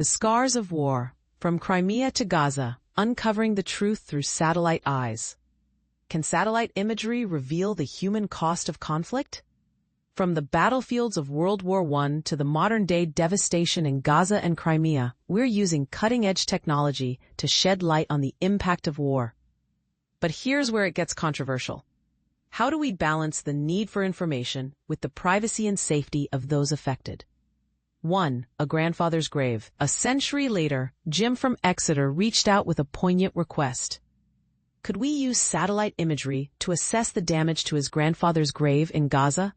The Scars of War, from Crimea to Gaza, uncovering the truth through satellite eyes. Can satellite imagery reveal the human cost of conflict? From the battlefields of World War I to the modern-day devastation in Gaza and Crimea, we're using cutting-edge technology to shed light on the impact of war. But here's where it gets controversial. How do we balance the need for information with the privacy and safety of those affected? 1. A grandfather's grave. A century later, Jim from Exeter reached out with a poignant request. Could we use satellite imagery to assess the damage to his grandfather's grave in Gaza?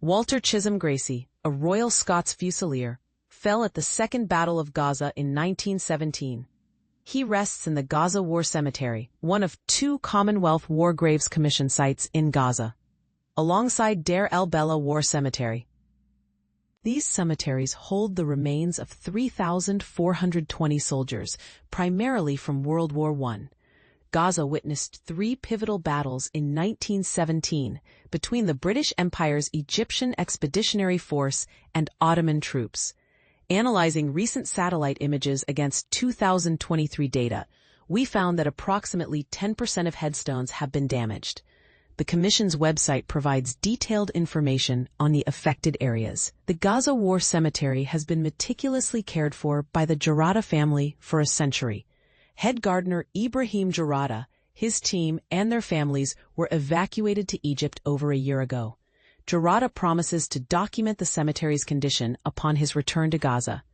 Walter Chisholm Gracie, a Royal Scots Fusilier, fell at the Second Battle of Gaza in 1917. He rests in the Gaza War Cemetery, one of 2 Commonwealth War Graves Commission sites in Gaza, alongside Deir el-Bella War Cemetery. These cemeteries hold the remains of 3,420 soldiers, primarily from World War I. Gaza witnessed 3 pivotal battles in 1917 between the British Empire's Egyptian Expeditionary Force and Ottoman troops. Analyzing recent satellite images against 2023 data, we found that approximately 10% of headstones have been damaged. The Commission's website provides detailed information on the affected areas. The Gaza War Cemetery has been meticulously cared for by the Jarrada family for a century. Head gardener Ibrahim Jarrada, his team, and their families were evacuated to Egypt over a year ago. Jarrada promises to document the cemetery's condition upon his return to Gaza.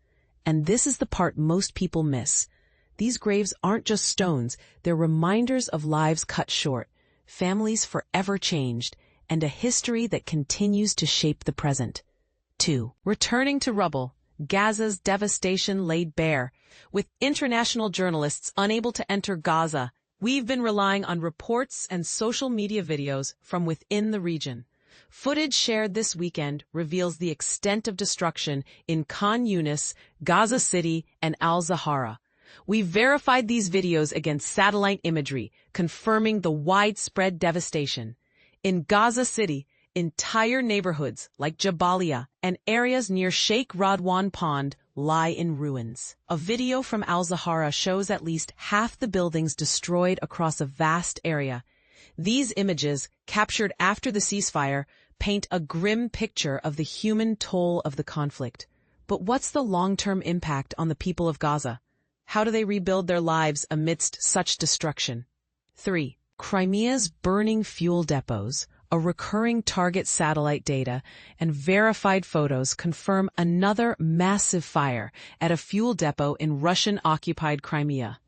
And this is the part most people miss. These graves aren't just stones, they're reminders of lives cut short, families forever changed, and a history that continues to shape the present. 2. Returning to rubble. Gaza's devastation laid bare. With international journalists unable to enter Gaza, we've been relying on reports and social media videos from within the region. Footage shared this weekend reveals the extent of destruction in Khan Yunis, Gaza City, and Al-Zahara. We verified these videos against satellite imagery, confirming the widespread devastation. In Gaza City, entire neighborhoods like Jabalia and areas near Sheikh Radwan Pond lie in ruins. A video from Al-Zahara shows at least half the buildings destroyed across a vast area. These images, captured after the ceasefire, paint a grim picture of the human toll of the conflict. But what's the long-term impact on the people of Gaza? How do they rebuild their lives amidst such destruction? 3. Crimea's burning fuel depots, a recurring target satellite data, and verified photos confirm another massive fire at a fuel depot in Russian-occupied Crimea.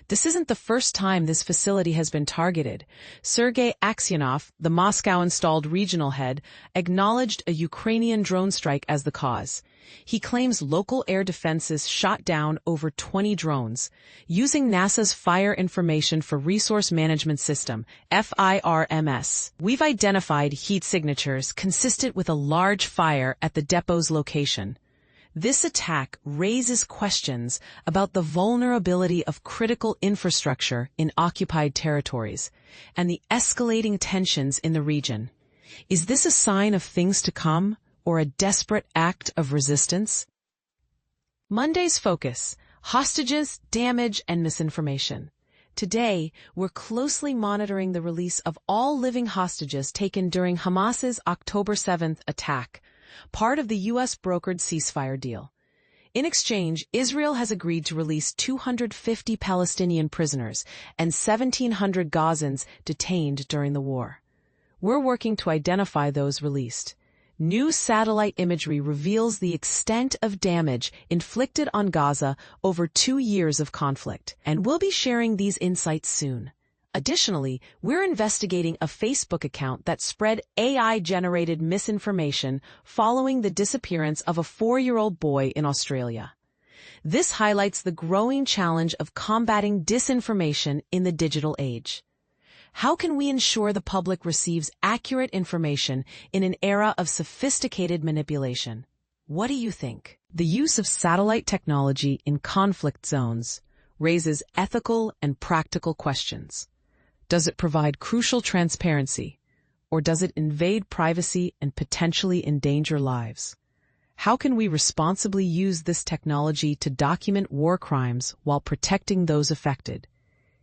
This isn't the first time this facility has been targeted. Sergei Aksyonov, the Moscow-installed regional head, acknowledged a Ukrainian drone strike as the cause. He claims local air defenses shot down over 20 drones. Using NASA's Fire Information for Resource Management System, FIRMS, we've identified heat signatures consistent with a large fire at the depot's location. This attack raises questions about the vulnerability of critical infrastructure in occupied territories and the escalating tensions in the region. Is this a sign of things to come or a desperate act of resistance? Monday's focus: hostages, damage, and misinformation. Today, we're closely monitoring the release of all living hostages taken during Hamas's October 7th attack, part of the U.S.-brokered ceasefire deal. In exchange, Israel has agreed to release 250 Palestinian prisoners and 1,700 Gazans detained during the war. We're working to identify those released. New satellite imagery reveals the extent of damage inflicted on Gaza over 2 years of conflict, and we'll be sharing these insights soon. Additionally, we're investigating a Facebook account that spread AI-generated misinformation following the disappearance of a 4-year-old boy in Australia. This highlights the growing challenge of combating disinformation in the digital age. How can we ensure the public receives accurate information in an era of sophisticated manipulation? What do you think? The use of satellite technology in conflict zones raises ethical and practical questions. Does it provide crucial transparency, or does it invade privacy and potentially endanger lives? How can we responsibly use this technology to document war crimes while protecting those affected?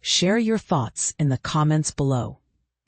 Share your thoughts in the comments below.